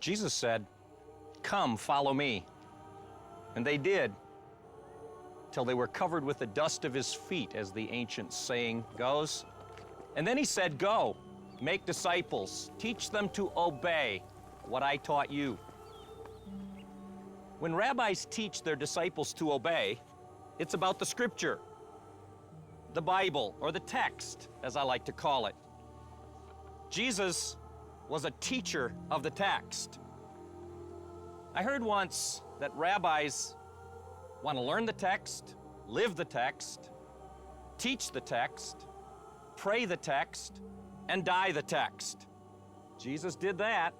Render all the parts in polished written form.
Jesus said, "Come, follow me." And they did, till they were covered with the dust of his feet, as the ancient saying goes. And then he said, "Go, make disciples, teach them to obey what I taught you." When rabbis teach their disciples to obey, it's about the scripture, the Bible, or the text, as I like to call it. Jesus was a teacher of the text. I heard once that rabbis want to learn the text, live the text, teach the text, pray the text, and die the text. Jesus did that.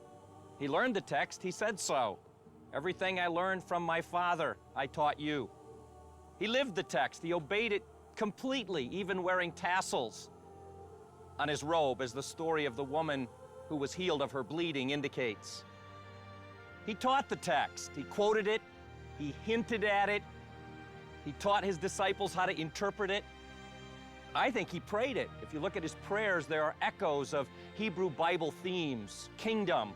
He learned the text. He said so. "Everything I learned from my Father, I taught you." He lived the text. He obeyed it completely, even wearing tassels on his robe, as the story of the woman who was healed of her bleeding indicates. He taught the text. He quoted it. He hinted at it. He taught his disciples how to interpret it. I think he prayed it. If you look at his prayers, there are echoes of Hebrew Bible themes: kingdom,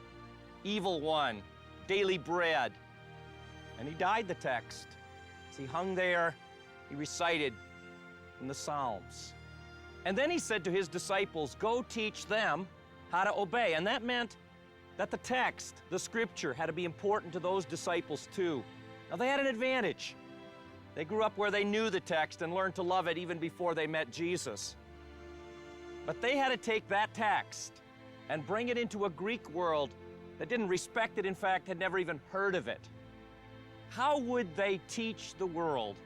evil one, daily bread. And he died the text. As he hung there, he recited from the Psalms. And then he said to his disciples, "Go teach them how to obey." And that meant that the text, the scripture, had to be important to those disciples too. Now they had an advantage. They grew up where they knew the text and learned to love it even before they met Jesus. But they had to take that text and bring it into a Greek world that didn't respect it, in fact, had never even heard of it. How would they teach the world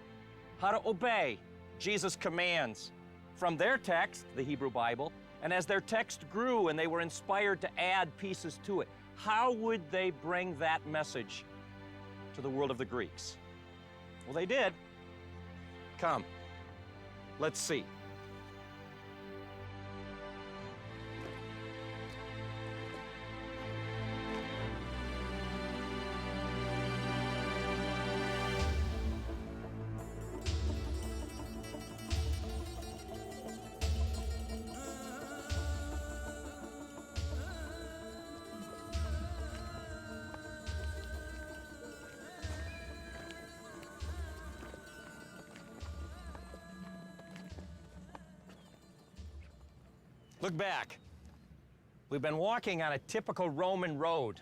how to obey Jesus' commands from their text, the Hebrew Bible, and as their text grew and they were inspired to add pieces to it, how would they bring that message to the world of the Greeks? Well, they did. Come, let's see. Look back. We've been walking on a typical Roman road.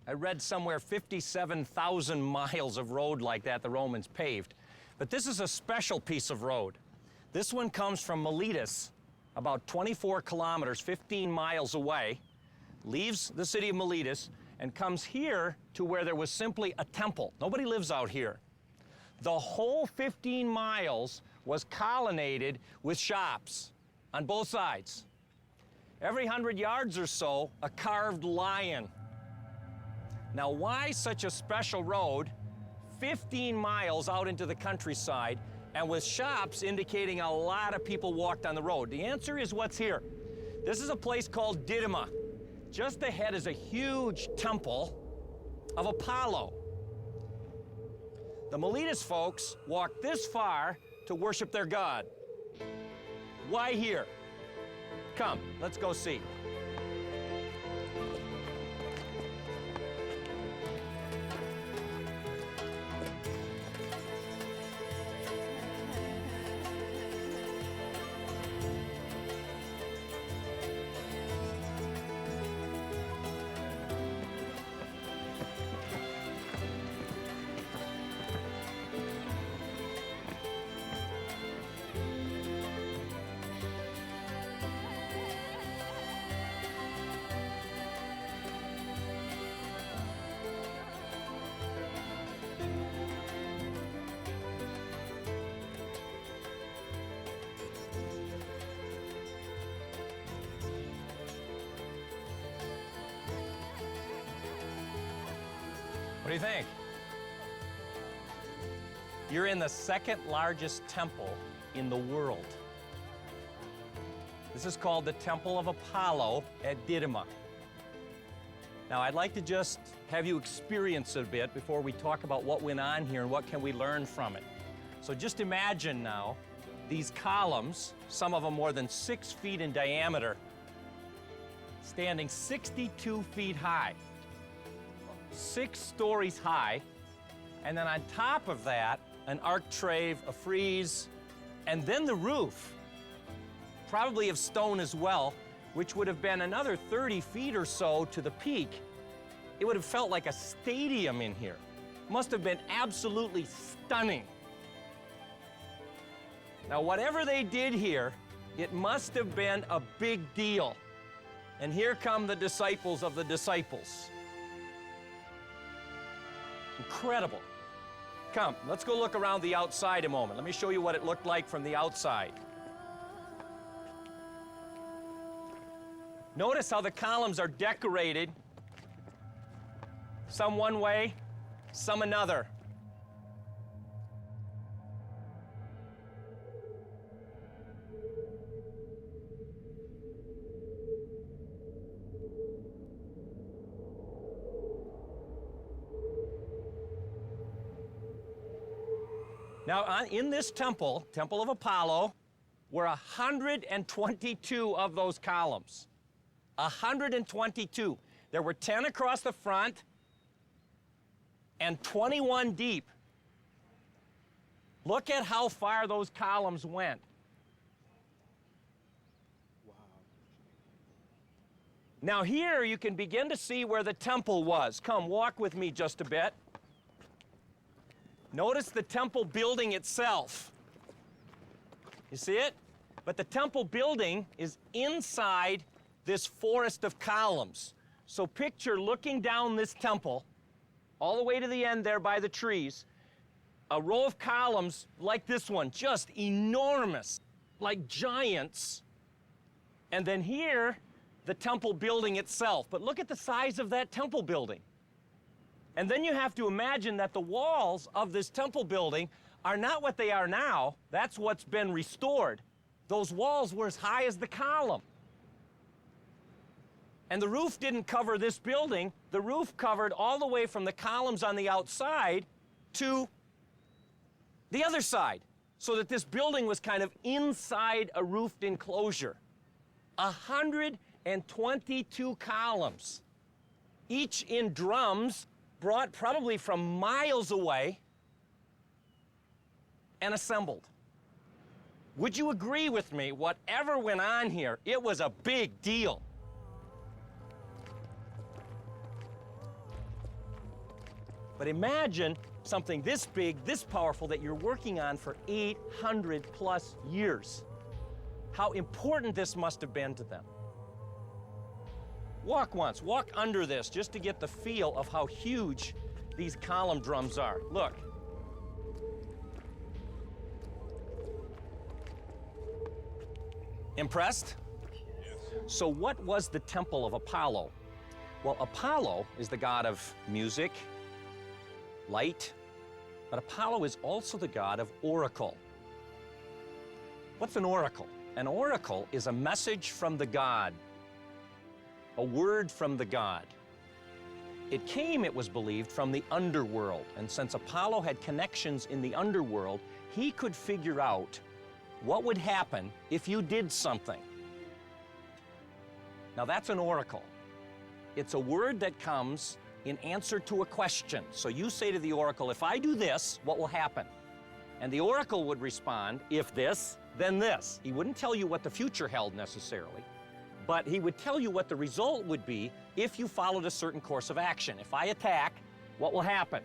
I read somewhere 57,000 miles of road like that the Romans paved. But this is a special piece of road. This one comes from Miletus, about 24 kilometers, 15 miles away, leaves the city of Miletus, and comes here to where there was simply a temple. Nobody lives out here. The whole 15 miles was colonnaded with shops on both sides. Every 100 yards or so, a carved lion. Now, why such a special road 15 miles out into the countryside and with shops indicating a lot of people walked on the road? The answer is what's here. This is a place called Didyma. Just ahead is a huge temple of Apollo. The Miletus folks walked this far to worship their god. Why here? Come, let's go see. What do you think? You're in the second largest temple in the world. This is called the Temple of Apollo at Didyma. Now, I'd like to just have you experience it a bit before we talk about what went on here and what can we learn from it. So just imagine now these columns, some of them more than 6 feet in diameter, standing 62 feet high. 6 stories high, and then on top of that, an architrave, a frieze, and then the roof, probably of stone as well, which would have been another 30 feet or so to the peak. It would have felt like a stadium in here. Must have been absolutely stunning. Now, whatever they did here, it must have been a big deal. And here come the disciples of the disciples. Incredible. Come, let's go look around the outside a moment. Let me show you what it looked like from the outside. Notice how the columns are decorated, some one way, some another. Now, in this temple, Temple of Apollo, were 122 of those columns. 122. There were 10 across the front and 21 deep. Look at how far those columns went. Wow. Now here you can begin to see where the temple was. Come, walk with me just a bit. Notice the temple building itself. You see it? But the temple building is inside this forest of columns. So picture looking down this temple, all the way to the end there by the trees, a row of columns like this one, just enormous, like giants. And then here, the temple building itself. But look at the size of that temple building. And then you have to imagine that the walls of this temple building are not what they are now. That's what's been restored. Those walls were as high as the column. And the roof didn't cover this building. The roof covered all the way from the columns on the outside to the other side, so that this building was kind of inside a roofed enclosure. 122 columns, each in drums, brought probably from miles away and assembled. Would you agree with me, whatever went on here, it was a big deal. But imagine something this big, this powerful, that you're working on for 800 plus years. How important this must have been to them. Walk once, walk under this just to get the feel of how huge these column drums are. Look. Impressed? Yes. So what was the Temple of Apollo? Well, Apollo is the god of music, light, but Apollo is also the god of oracle. What's an oracle? An oracle is a message from the god, a word from the god. It came, it was believed, from the underworld, and since Apollo had connections in the underworld, he could figure out what would happen if you did something. Now that's an oracle. It's a word that comes in answer to a question. So you say to the oracle, if I do this, what will happen? And the oracle would respond, if this, then this. He wouldn't tell you what the future held necessarily, but he would tell you what the result would be if you followed a certain course of action. If I attack, what will happen?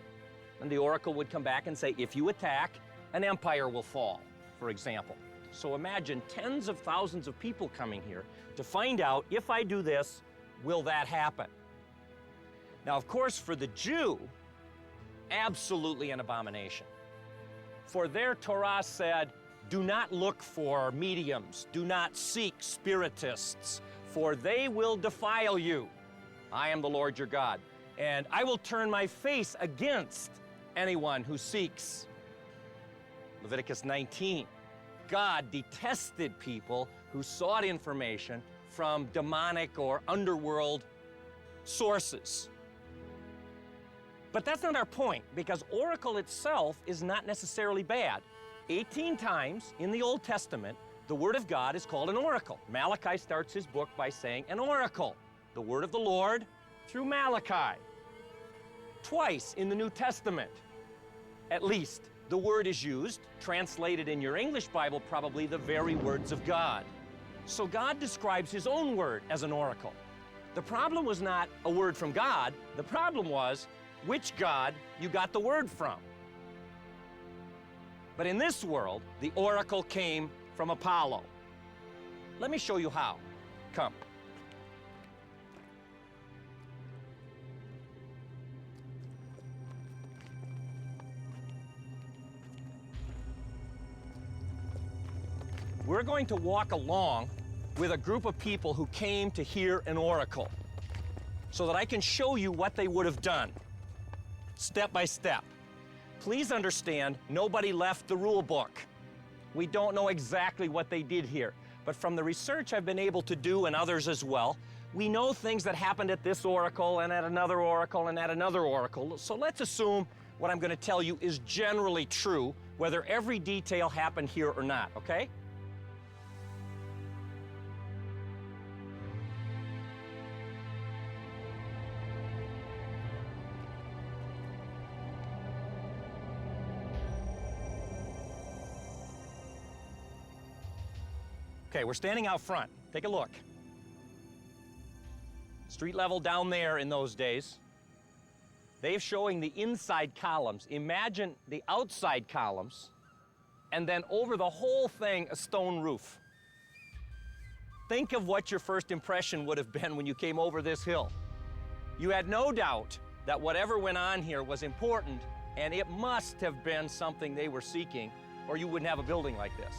And the oracle would come back and say, if you attack, an empire will fall, for example. So imagine tens of thousands of people coming here to find out, if I do this, will that happen? Now, of course, for the Jew, absolutely an abomination. For their Torah said, do not look for mediums, do not seek spiritists, for they will defile you. I am the Lord your God, and I will turn my face against anyone who seeks. Leviticus 19. God detested people who sought information from demonic or underworld sources. But that's not our point, because oracle itself is not necessarily bad. 18 times in the Old Testament, the Word of God is called an oracle. Malachi starts his book by saying an oracle, the word of the Lord through Malachi. Twice in the New Testament, at least, the word is used, translated in your English Bible, probably the very words of God. So God describes his own word as an oracle. The problem was not a word from God. The problem was which God you got the word from. But in this world, the oracle came from Apollo. Let me show you how. Come. We're going to walk along with a group of people who came to hear an oracle so that I can show you what they would have done, step by step. Please understand, nobody left the rule book. We don't know exactly what they did here, but from the research I've been able to do, and others as well, we know things that happened at this oracle and at another oracle and at another oracle. So let's assume what I'm going to tell you is generally true, whether every detail happened here or not, okay? Okay, we're standing out front. Take a look. Street level down there in those days. They're showing the inside columns. Imagine the outside columns, and then over the whole thing, a stone roof. Think of what your first impression would have been when you came over this hill. You had no doubt that whatever went on here was important, and it must have been something they were seeking, or you wouldn't have a building like this.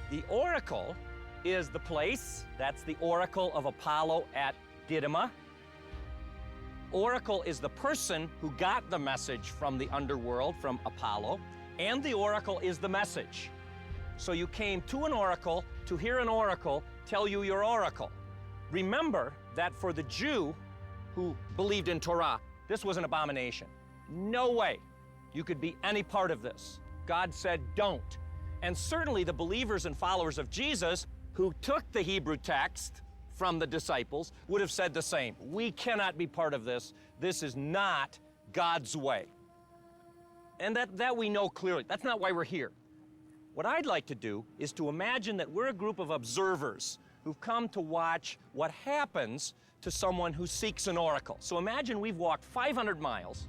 The oracle is the place. That's the oracle of Apollo at Didyma. Oracle is the person who got the message from the underworld, from Apollo, and the oracle is the message. So you came to an oracle to hear an oracle tell you your oracle. Remember that for the Jew who believed in Torah, this was an abomination. No way you could be any part of this. God said, don't. And certainly the believers and followers of Jesus who took the Hebrew text from the disciples would have said the same. We cannot be part of this. This is not God's way. And that we know clearly. That's not why we're here. What I'd like to do is to imagine that we're a group of observers who've come to watch what happens to someone who seeks an oracle. So imagine we've walked 500 miles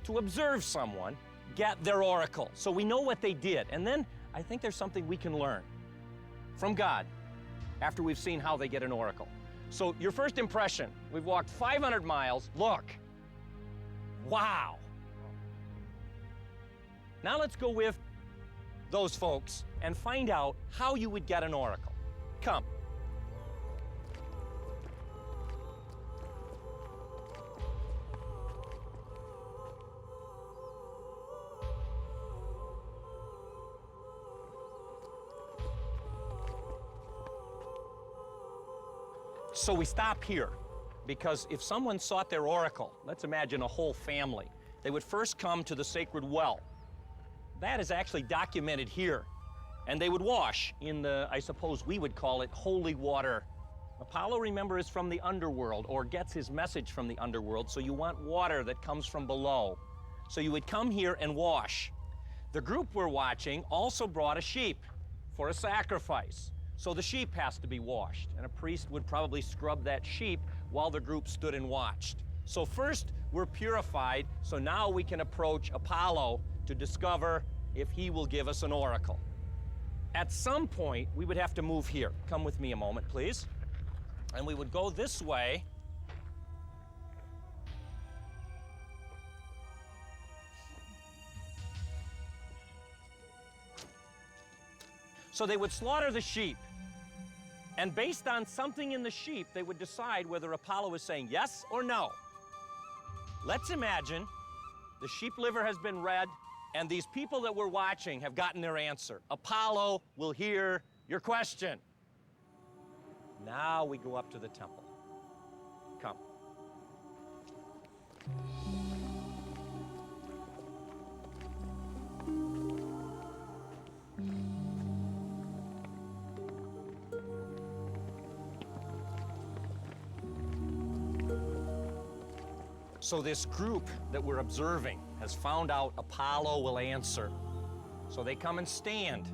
to observe someone get their oracle. So we know what they did. And then I think there's something we can learn from God after we've seen how they get an oracle. So your first impression, we've walked 500 miles. Look. Wow. Now let's go with those folks and find out how you would get an oracle. Come. So we stop here because if someone sought their oracle, let's imagine a whole family, they would first come to the sacred well. That is actually documented here. And they would wash in the, I suppose we would call it, holy water. Apollo, remember, is from the underworld, or gets his message from the underworld, so you want water that comes from below. So you would come here and wash. The group we're watching also brought a sheep for a sacrifice. So the sheep has to be washed, and a priest would probably scrub that sheep while the group stood and watched. So first, we're purified, so now we can approach Apollo to discover if he will give us an oracle. At some point, we would have to move here. Come with me a moment, please. And we would go this way. So they would slaughter the sheep. And based on something in the sheep, they would decide whether Apollo is saying yes or no. Let's imagine the sheep liver has been read, and these people that we're watching have gotten their answer. Apollo will hear your question. Now we go up to the temple. Come. So this group that we're observing has found out Apollo will answer. So they come and stand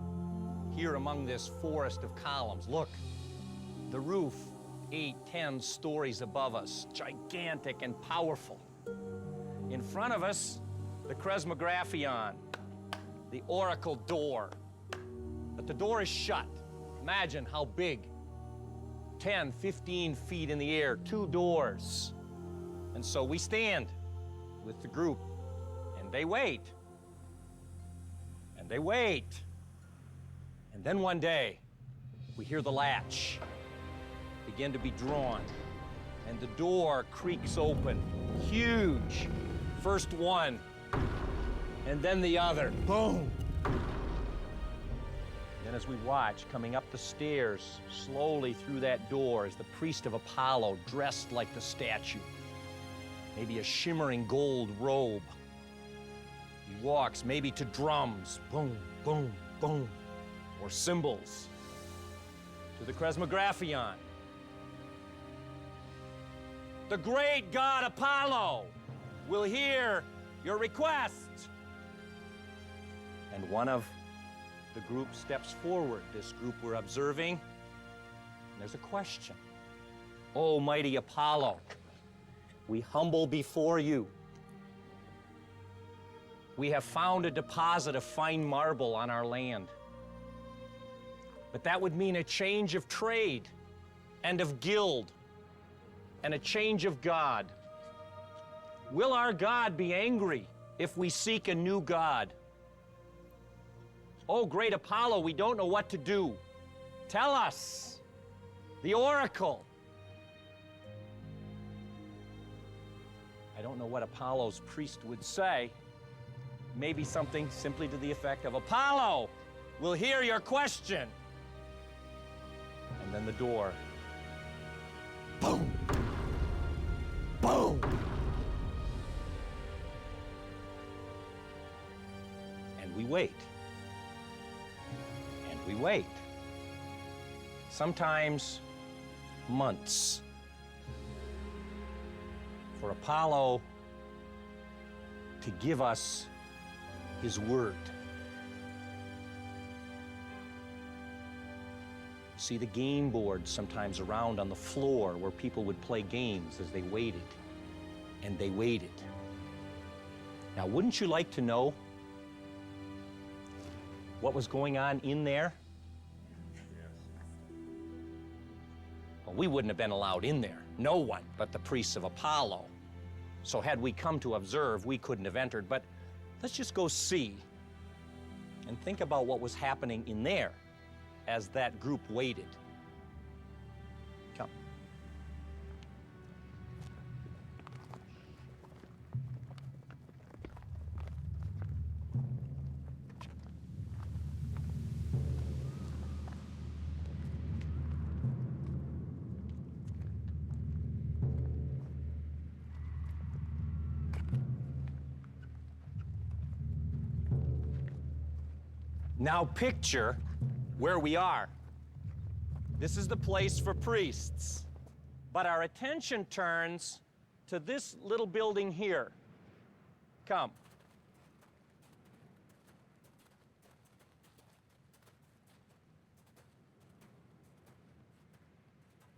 here among this forest of columns. Look, the roof, 8, 10 stories above us, gigantic and powerful. In front of us, the Kresmographion, the oracle door. But the door is shut. Imagine how big. 10, 15 feet in the air, 2 doors. And so we stand with the group, and they wait. And they wait. And then one day, we hear the latch begin to be drawn, and the door creaks open, huge. First one, and then the other. Boom! Then as we watch, coming up the stairs, slowly through that door, is the priest of Apollo, dressed like the statue. Maybe a shimmering gold robe. He walks maybe to drums, boom, boom, boom, or cymbals, to the Kresmographion. The great god Apollo will hear your request. And one of the group steps forward, this group we're observing, and there's a question. Oh, mighty Apollo, we humble before you. We have found a deposit of fine marble on our land. But that would mean a change of trade and of guild and a change of God. Will our God be angry if we seek a new God? Oh, great Apollo, we don't know what to do. Tell us, the oracle. I don't know what Apollo's priest would say. Maybe something simply to the effect of, Apollo, we'll hear your question. And then the door. Boom! Boom! And we wait. And we wait. Sometimes months. For Apollo to give us his word. See the game boards sometimes around on the floor where people would play games as they waited. And they waited. Now, wouldn't you like to know what was going on in there? Well, we wouldn't have been allowed in there. No one but the priests of Apollo. So had we come to observe, we couldn't have entered. But let's just go see and think about what was happening in there as that group waited. Come. Now picture where we are. This is the place for priests. But our attention turns to this little building here. Come.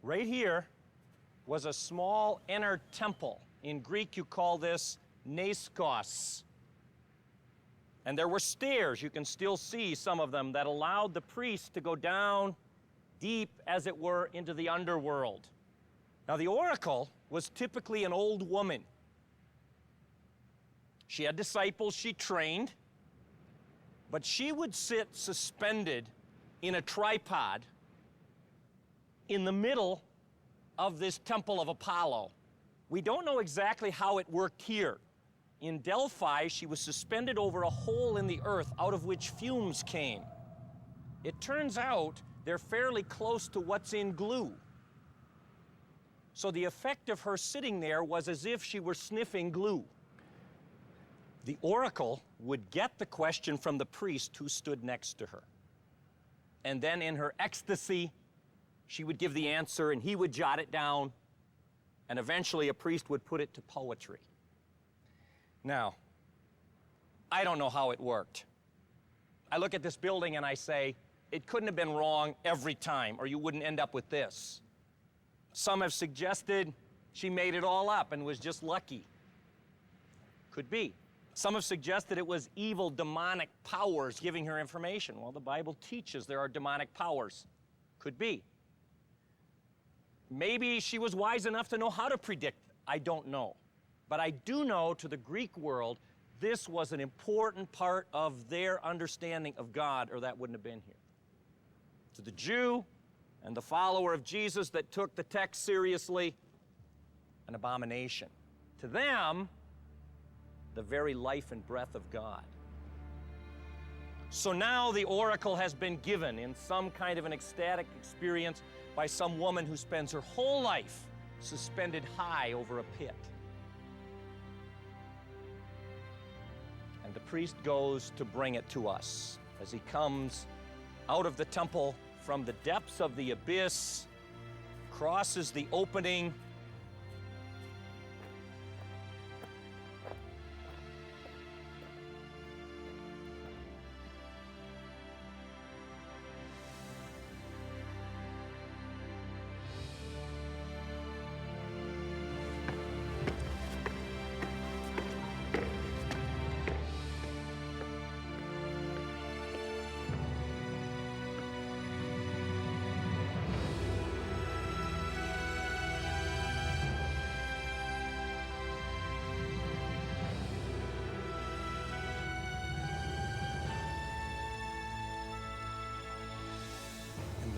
Right here was a small inner temple. In Greek, you call this naiskos. And there were stairs, you can still see some of them, that allowed the priests to go down deep, as it were, into the underworld. Now, the oracle was typically an old woman. She had disciples she trained, but she would sit suspended in a tripod in the middle of this temple of Apollo. We don't know exactly how it worked here. In Delphi, she was suspended over a hole in the earth out of which fumes came. It turns out they're fairly close to what's in glue. So the effect of her sitting there was as if she were sniffing glue. The oracle would get the question from the priest who stood next to her. And then in her ecstasy, she would give the answer and he would jot it down. And eventually a priest would put it to poetry. Now, I don't know how it worked. I look at this building and I say, it couldn't have been wrong every time, or you wouldn't end up with this. Some have suggested she made it all up and was just lucky. Could be. Some have suggested it was evil demonic powers giving her information. Well, the Bible teaches there are demonic powers. Could be. Maybe she was wise enough to know how to predict. I don't know. But I do know, to the Greek world, this was an important part of their understanding of God, or that wouldn't have been here. To the Jew and the follower of Jesus that took the text seriously, an abomination. To them, the very life and breath of God. So now the oracle has been given in some kind of an ecstatic experience by some woman who spends her whole life suspended high over a pit. And the priest goes to bring it to us as he comes out of the temple from the depths of the abyss, crosses the opening,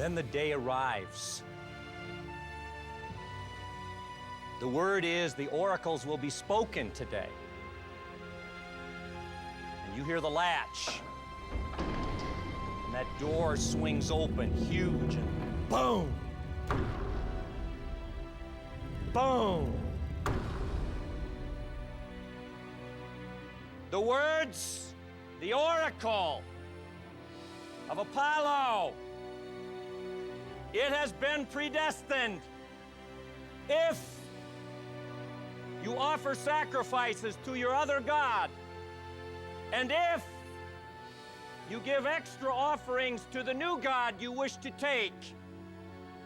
then the day arrives. The word is the oracles will be spoken today. And you hear the latch. And that door swings open, huge, and boom! Boom! The words, the oracle of Apollo. It has been predestined. If you offer sacrifices to your other god, and if you give extra offerings to the new god you wish to take,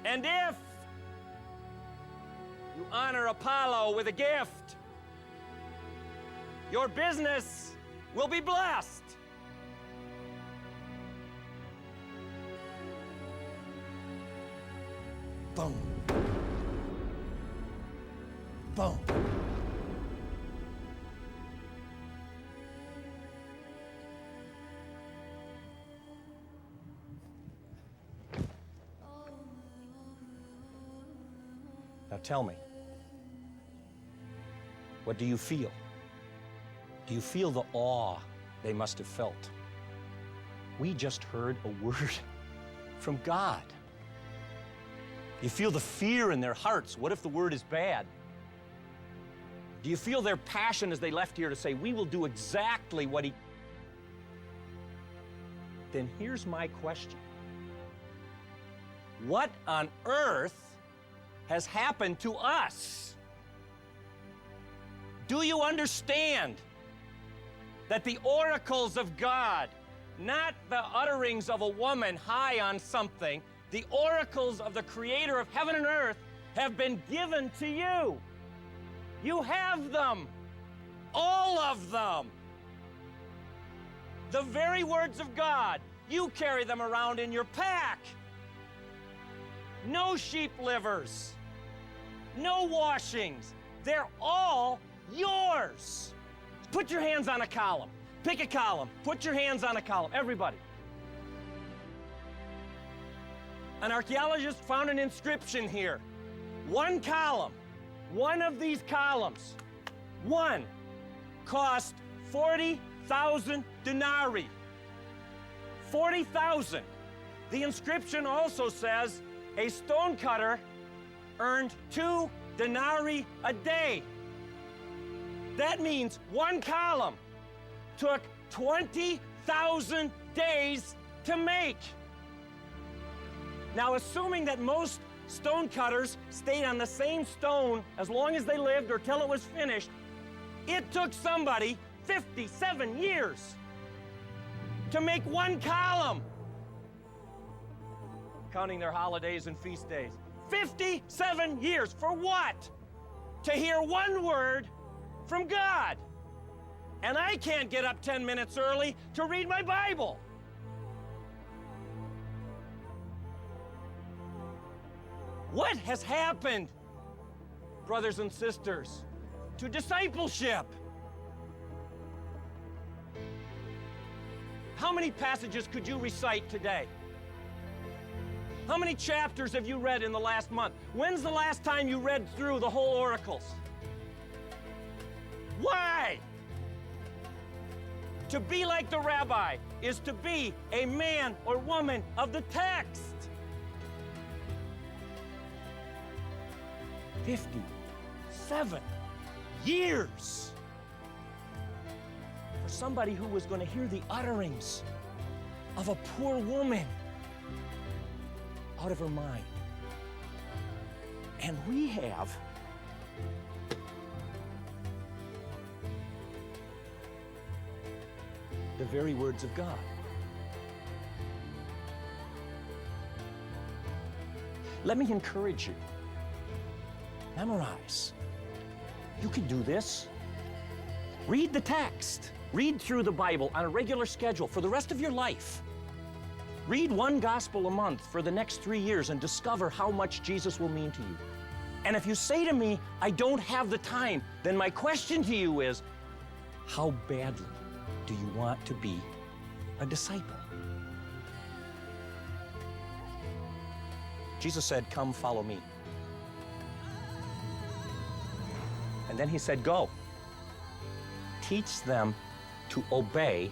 and if you honor Apollo with a gift, your business will be blessed. Boom. Boom. Now tell me, what do you feel? Do you feel the awe they must have felt? We just heard a word from God. Do you feel the fear in their hearts? What if the word is bad? Do you feel their passion as they left here to say, we will do exactly what he... Then here's my question. What on earth has happened to us? Do you understand that the oracles of God, not the utterings of a woman high on something, the oracles of the Creator of heaven and earth have been given to you? You have them, all of them. The very words of God, you carry them around in your pack. No sheep livers, no washings. They're all yours. Put your hands on a column. Pick a column. Put your hands on a column. Everybody. An archaeologist found an inscription here. One column, one of these columns, one, cost 40,000 denarii. 40,000. The inscription also says a stonecutter earned 2 denarii a day. That means one column took 20,000 days to make. Now, assuming that most stonecutters stayed on the same stone as long as they lived or till it was finished, It took somebody 57 years to make one column, counting their holidays and feast days. 57 years. For what? To hear one word from God. And I can't get up 10 minutes early to read my Bible. What has happened, brothers and sisters, to discipleship? How many passages could you recite today? How many chapters have you read in the last month? When's the last time you read through the whole oracles? Why? To be like the Rabbi is to be a man or woman of the text. 57 years for somebody who was going to hear the utterings of a poor woman out of her mind. And we have the very words of God. Let me encourage you. Memorize. You can do this. Read the text. Read through the Bible on a regular schedule for the rest of your life. Read one gospel a month for the next 3 years and discover how much Jesus will mean to you. And if you say to me, I don't have the time, then my question to you is, how badly do you want to be a disciple? Jesus said, come follow me. And then he said, go. Teach them to obey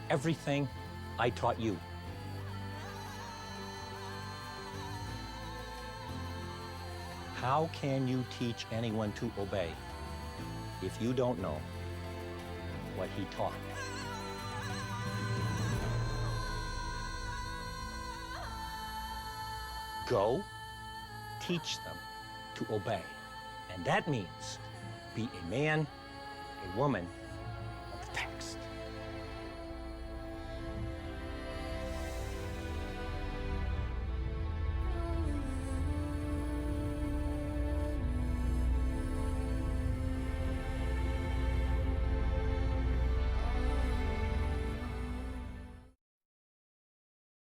everything I taught you. How can you teach anyone to obey if you don't know what he taught? Go, teach them to obey. And that means be a man, a woman